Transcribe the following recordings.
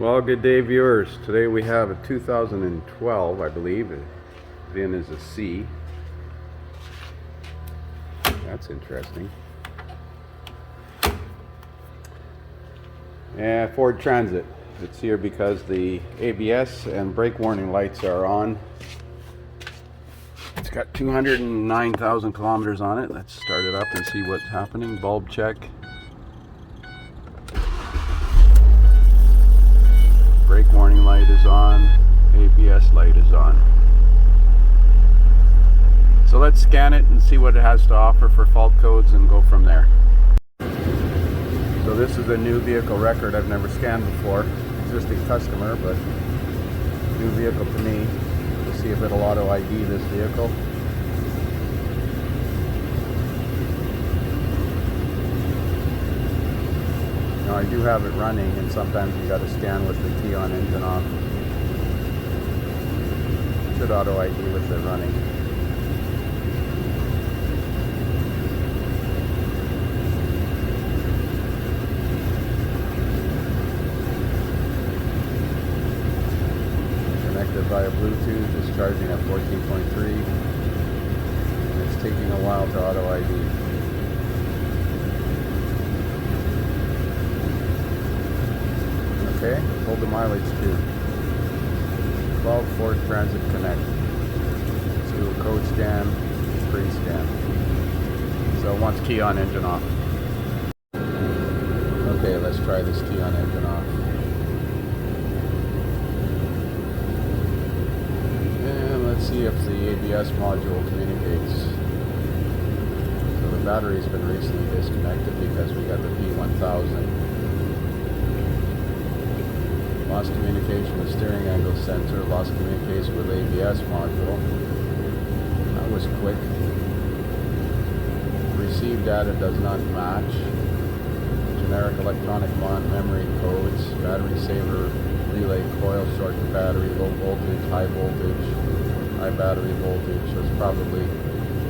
Well, good day, viewers. Today we have a 2012, I believe. VIN is a C. That's interesting. And Ford Transit. It's here because the ABS and brake warning lights are on. It's got 209,000 kilometers on it. Let's start it up and see what's happening. Bulb check. Brake warning light is on, ABS light is on. So let's scan it and see what it has to offer for fault codes and go from there. So this is a new vehicle record I've never scanned before. Existing customer, but new vehicle to me. We'll see if it'll auto ID this vehicle. Now I do have it running, and sometimes you got to scan with the key on engine off. It should auto ID with it running. Connected via Bluetooth, it's charging at 14.3, and it's taking a while to auto ID. Okay, hold the mileage too. 12 Ford Transit Connect. Let's do a code scan, pre-scan. So it wants key on engine off. Okay, let's try this key on engine off. And let's see if the ABS module communicates. So the battery's been recently disconnected because we got the P1000. Lost communication with steering angle sensor, lost communication with ABS module. That was quick. Received data does not match. Generic electronic memory codes, battery saver, relay coil, short battery, low voltage, high battery voltage. So it's probably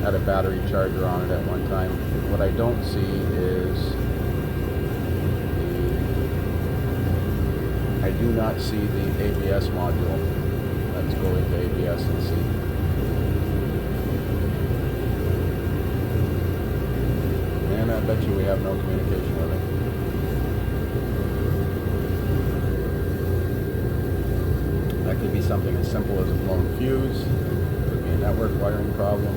had a battery charger on it at one time. What I don't see is I do not see the ABS module. Let's go into ABS and see. And I bet you we have no communication with it. That could be something as simple as a blown fuse. Could be a network wiring problem.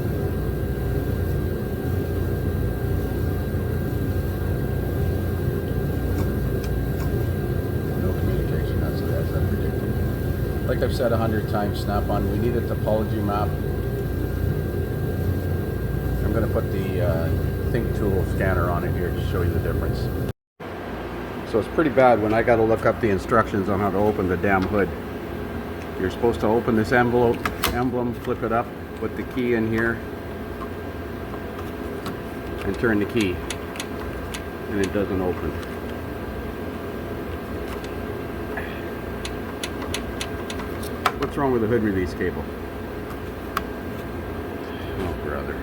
Like I've said 100 times, Snap-on, we need a topology map. I'm going to put the Think Tool scanner on it here to show you the difference. So it's pretty bad when I got to look up the instructions on how to open the damn hood. You're supposed to open this emblem, flip it up, put the key in here, and turn the key, and it doesn't open. What's wrong with the hood release cable? Oh, brother.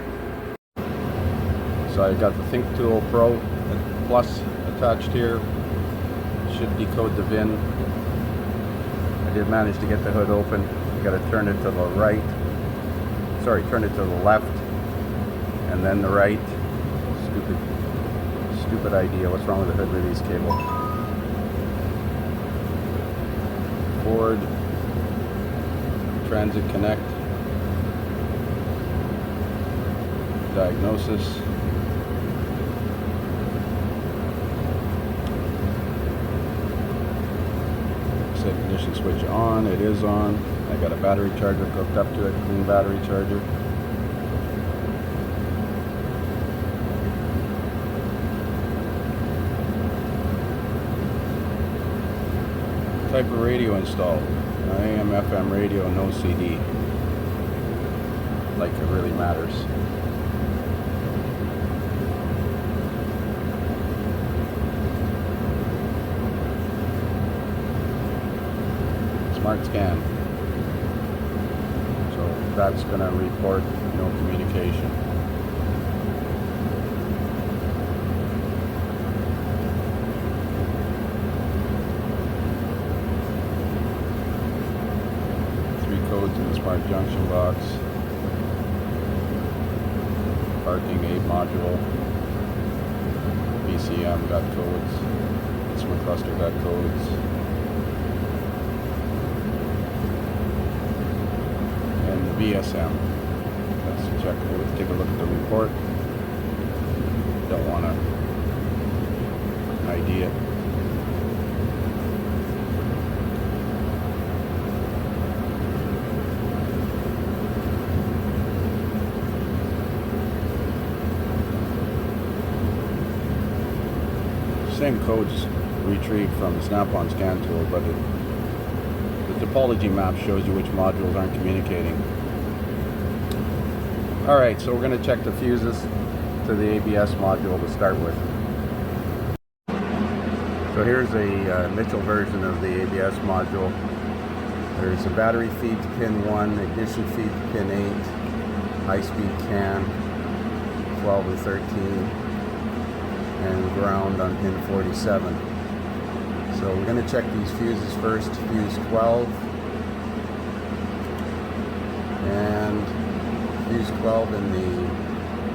So I got the Think Tool Pro Plus attached here. Should decode the VIN. I did manage to get the hood open. You got to turn it to the right. Sorry, turn it to the left, and then the right. Stupid idea. What's wrong with the hood release cable? Ford Transit Connect, Diagnosis, set ignition switch on, it is on. I got a battery charger hooked up to it, clean battery charger. Type of radio installed. AM, FM radio, no CD. Like it really matters. Smart scan. So that's going to report no communication. Smart junction box. Parking aid module. BCM got codes. Instrument cluster got codes. And the VSM. Let's check. Let's take a look at the report. Don't want to ID it. Same codes retrieved from the Snap-on scan tool, but the topology map shows you which modules aren't communicating. Alright, so we're going to check the fuses to the ABS module to start with. So here's a Mitchell version of the ABS module. There's a battery feed to pin 1, ignition feed to pin 8, high-speed CAN 12 and 13. And ground on pin 47. So we're going to check these fuses first. Fuse 12 and fuse 12 in the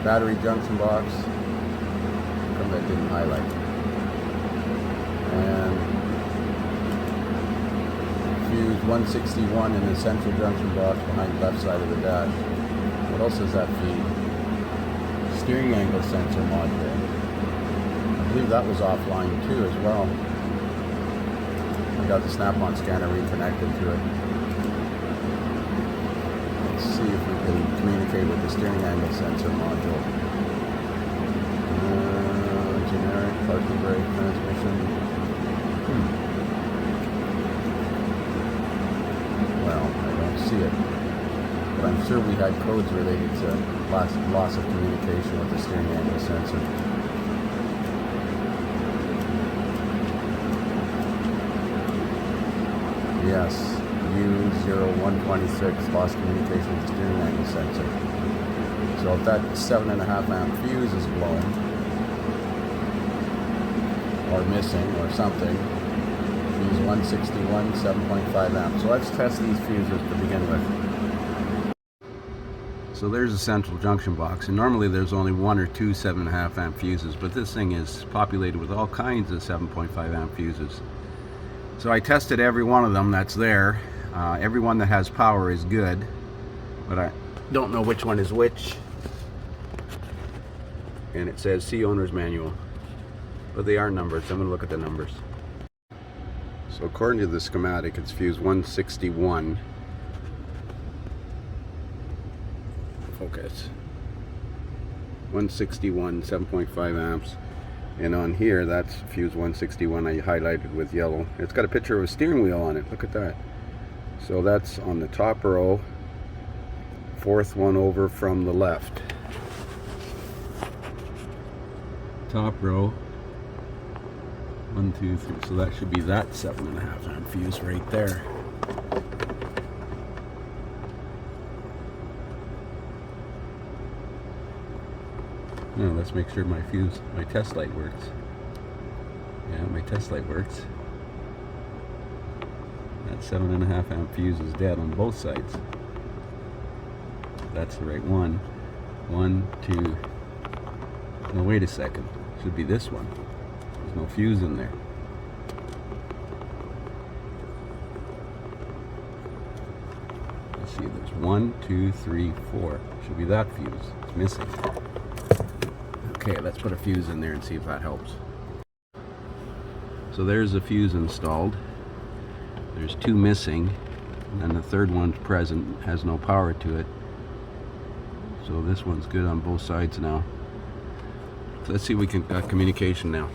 battery junction box. How come that didn't highlight? And fuse 161 in the central junction box behind the left side of the dash. What else does that feed? Steering angle sensor module. I believe that was offline too as well. I got the Snap-on scanner reconnected to it. Let's see if we can communicate with the steering angle sensor module. Generic parking brake transmission. Well, I don't see it, but I'm sure we had codes related to loss of communication with the steering angle sensor. Yes, U0126, lost communication with the steering angle sensor. So if that 7.5 amp fuse is blown, or missing, or something, fuse 161, 7.5 amps. So let's test these fuses to begin with. So there's a central junction box, and normally there's only 1 or 2 7.5 amp fuses, but this thing is populated with all kinds of 7.5 amp fuses. So I tested every one of them that's there. Every one that has power is good, but I don't know which one is which. And it says see owner's manual, but they are numbered, so I'm going to look at the numbers. So according to the schematic, it's fuse 161. Focus. 161, 7.5 amps. And on here, that's fuse 161 I highlighted with yellow. It's got a picture of a steering wheel on it. Look at that. So that's on the top row, fourth one over from the left. Top row, 1, 2, 3. So that should be that 7.5 amp fuse right there. Now let's make sure my test light works. Yeah, my test light works. That 7.5 amp fuse is dead on both sides. That's the right one. 1, 2. No, wait a second. Should be this one. There's no fuse in there. Let's see, there's 1, 2, 3, 4. Should be that fuse. It's missing. Okay, let's put a fuse in there and see if that helps. So there's a fuse installed. There's 2 missing, and the third one's present, has no power to it. So this one's good on both sides now. So let's see if we can got communication now.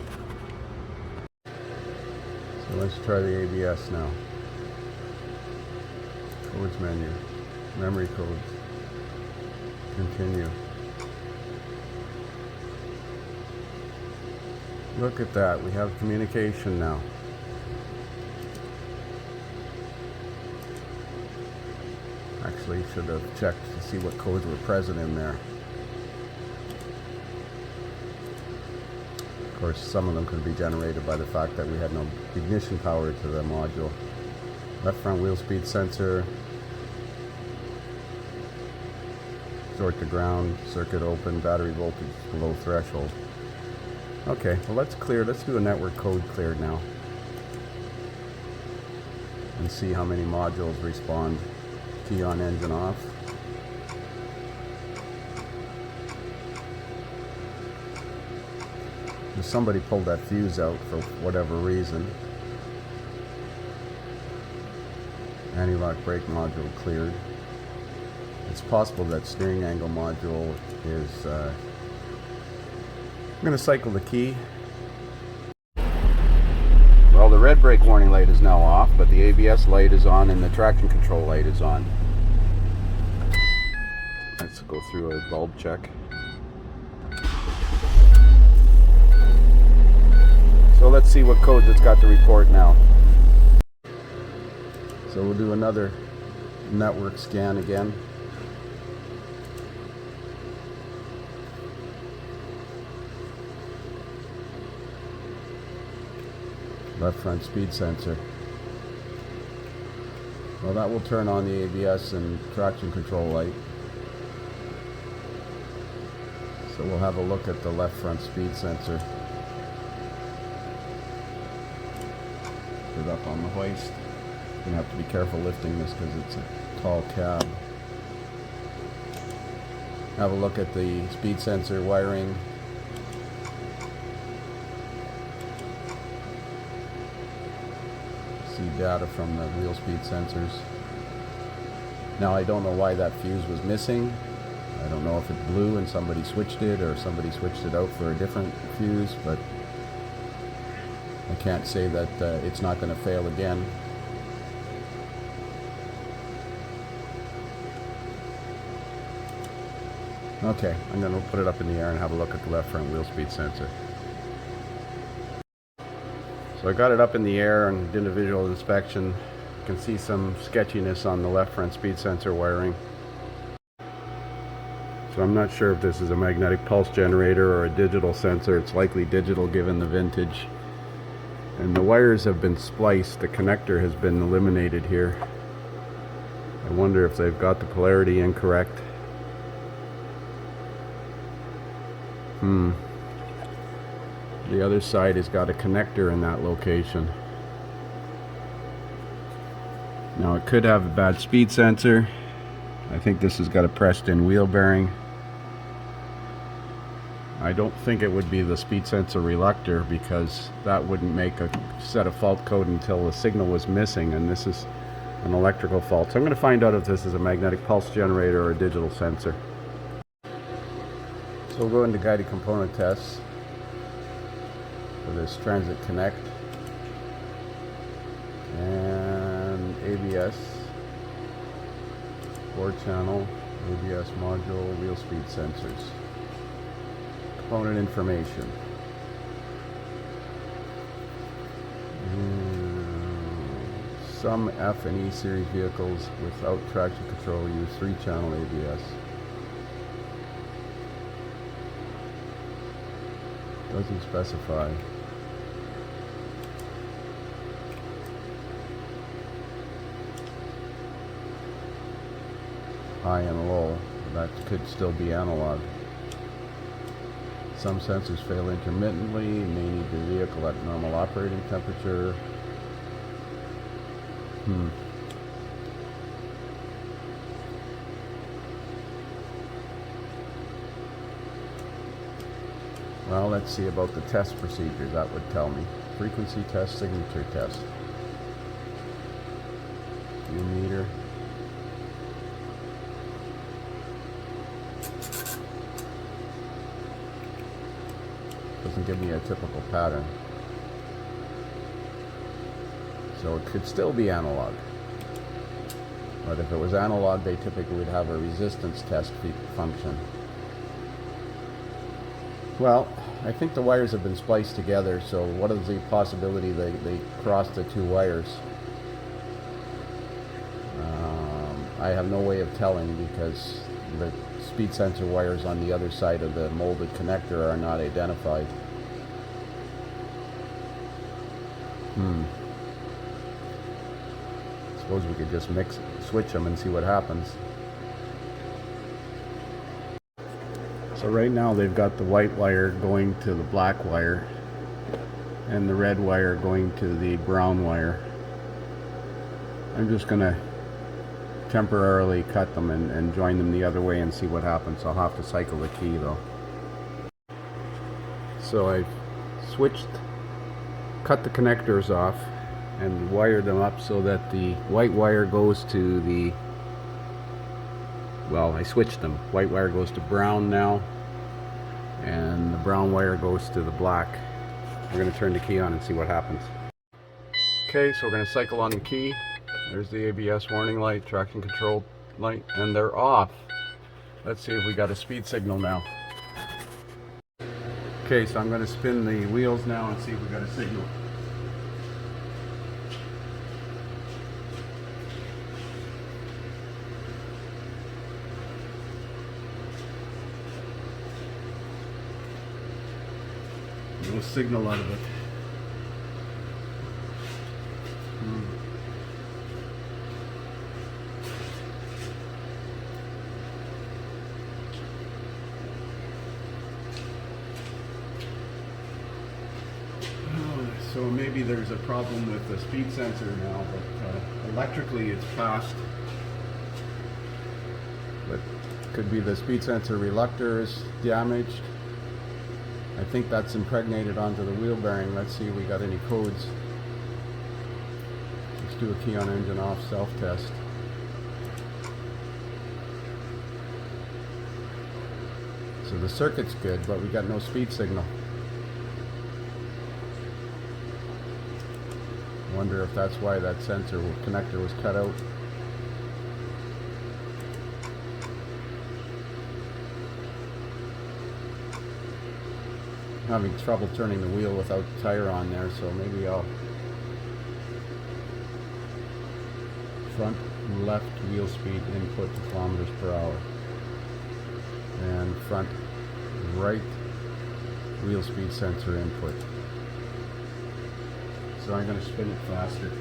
So let's try the ABS now. Codes menu, memory codes, continue. Look at that, we have communication now. Actually, should have checked to see what codes were present in there. Of course, some of them could be generated by the fact that we had no ignition power to the module. Left front wheel speed sensor, short to ground, circuit open, battery voltage below threshold. Okay, well let's do a network code cleared now. And see how many modules respond. Key on, engine off. Somebody pulled that fuse out for whatever reason. Anti-lock brake module cleared. It's possible that steering angle module is... I'm going to cycle the key. Well, the red brake warning light is now off, but the ABS light is on and the traction control light is on. Let's go through a bulb check. So let's see what codes it's got to report now. So we'll do another network scan again. Left front speed sensor. Well, that will turn on the ABS and traction control light. So we'll have a look at the left front speed sensor. Put it up on the hoist. You're gonna have to be careful lifting this because it's a tall cab. Have a look at the speed sensor wiring. See data from the wheel speed sensors. Now I don't know why that fuse was missing. I don't know if it blew and somebody switched it or somebody switched it out for a different fuse, but I can't say that it's not going to fail again. Okay, I'm going to put it up in the air and have a look at the left front wheel speed sensor. So I got it up in the air and did a visual inspection. You can see some sketchiness on the left front speed sensor wiring. So I'm not sure if this is a magnetic pulse generator or a digital sensor. It's likely digital given the vintage. And the wires have been spliced. The connector has been eliminated here. I wonder if they've got the polarity incorrect. The other side has got a connector in that location. Now it could have a bad speed sensor. I think this has got a pressed in wheel bearing. I don't think it would be the speed sensor reluctor because that wouldn't make a set of fault code until the signal was missing, and this is an electrical fault. So I'm going to find out if this is a magnetic pulse generator or a digital sensor. So we'll go into guided component tests for this Transit Connect and ABS, 4-channel ABS module, wheel speed sensors. Component information. Some F and E series vehicles without traction control use 3-channel ABS. Doesn't specify. High and low. That could still be analog. Some sensors fail intermittently, may need the vehicle at normal operating temperature. Well, let's see about the test procedure. That would tell me. Frequency test, signature test. View meter. Doesn't give me a typical pattern. So it could still be analog. But if it was analog, they typically would have a resistance test function. Well, I think the wires have been spliced together, so what is the possibility they crossed the two wires? I have no way of telling because the speed sensor wires on the other side of the molded connector are not identified. Suppose we could just switch them and see what happens. So right now they've got the white wire going to the black wire and the red wire going to the brown wire. I'm just gonna temporarily cut them and join them the other way and see what happens. I'll have to cycle the key though. So I cut the connectors off and wired them up so that the white wire goes to the, well, I switched them. White wire goes to brown now, and the brown wire goes to the black. We're going to turn the key on and see what happens. Okay, so we're going to cycle on the key. There's the ABS warning light, traction control light, and they're off. Let's see if we got a speed signal now. Okay, so I'm going to spin the wheels now and see if we got a signal. No signal out of it. So maybe there's a problem with the speed sensor now, but electrically it's passed. But could be the speed sensor reluctor is damaged. I think that's impregnated onto the wheel bearing. Let's see if we got any codes. Let's do a key on engine off self-test. So the circuit's good, but we got no speed signal. Wonder if that's why that sensor connector was cut out. I'm having trouble turning the wheel without the tire on there, so maybe I'll front and left wheel speed input to kilometers per hour, and front right wheel speed sensor input. So I'm going to spin it faster.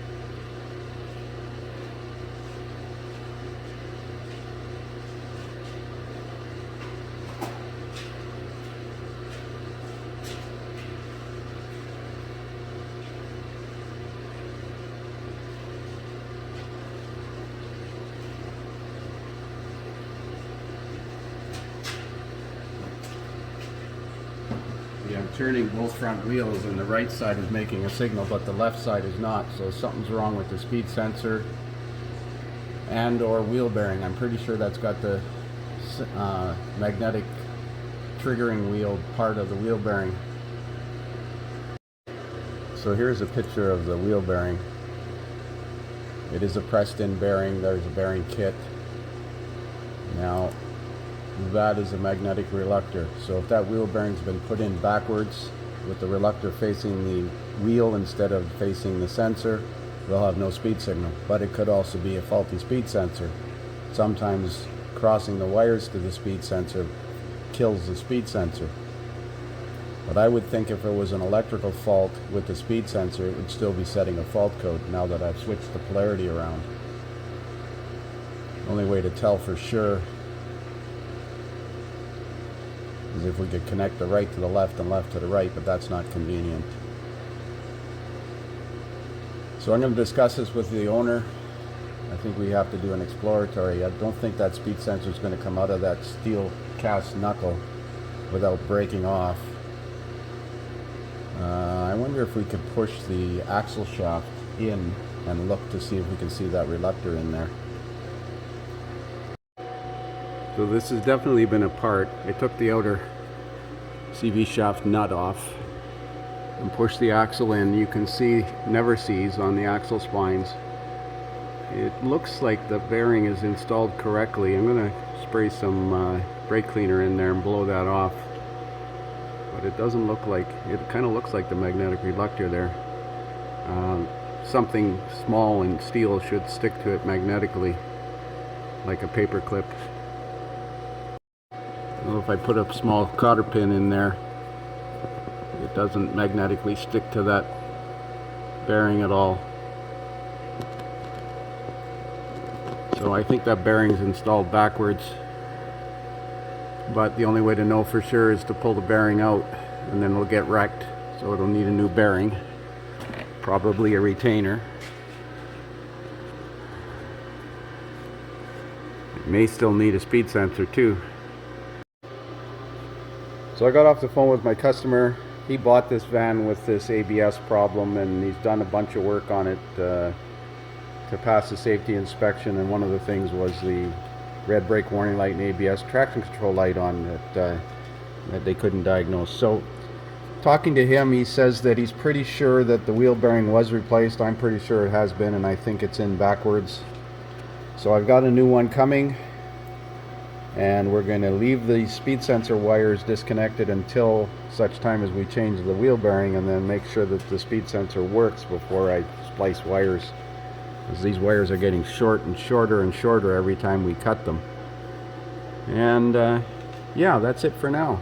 Yeah, I'm turning both front wheels and the right side is making a signal, but the left side is not. So something's wrong with the speed sensor and or wheel bearing. I'm pretty sure that's got the magnetic triggering wheel part of the wheel bearing. So here's a picture of the wheel bearing. It is a pressed in bearing. There's a bearing kit. Now that is a magnetic reluctor. So if that wheel bearing's been put in backwards with the reluctor facing the wheel instead of facing the sensor, we'll have no speed signal. But it could also be a faulty speed sensor. Sometimes crossing the wires to the speed sensor kills the speed sensor. But I would think if it was an electrical fault with the speed sensor, it would still be setting a fault code now that I've switched the polarity around. Only way to tell for sure is if we could connect the right to the left and left to the right, but that's not convenient. So I'm going to discuss this with the owner. I think we have to do an exploratory. I don't think that speed sensor is going to come out of that steel cast knuckle without breaking off. I wonder if we could push the axle shaft in and look to see if we can see that reluctor in there. So this has definitely been a part. I took the outer CV shaft nut off and pushed the axle in. You can see never sees on the axle spines. It looks like the bearing is installed correctly. I'm going to spray some brake cleaner in there and blow that off. But it doesn't look like, it kind of looks like the magnetic reluctor there. Something small and steel should stick to it magnetically, like a paper clip. Well, if I put a small cotter pin in there, it doesn't magnetically stick to that bearing at all. So I think that bearing's installed backwards. but the only way to know for sure is to pull the bearing out, and then it'll get wrecked, so it'll need a new bearing, probably a retainer. It may still need a speed sensor too. So I got off the phone with my customer. He bought this van with this ABS problem, and he's done a bunch of work on it to pass the safety inspection, and one of the things was the red brake warning light and ABS traction control light on that they couldn't diagnose. So talking to him, he says that he's pretty sure that the wheel bearing was replaced. I'm pretty sure it has been, and I think it's in backwards. So I've got a new one coming, and we're going to leave the speed sensor wires disconnected until such time as we change the wheel bearing, and then make sure that the speed sensor works before I splice wires, because these wires are getting short and shorter and shorter every time we cut them. And yeah, that's it for now.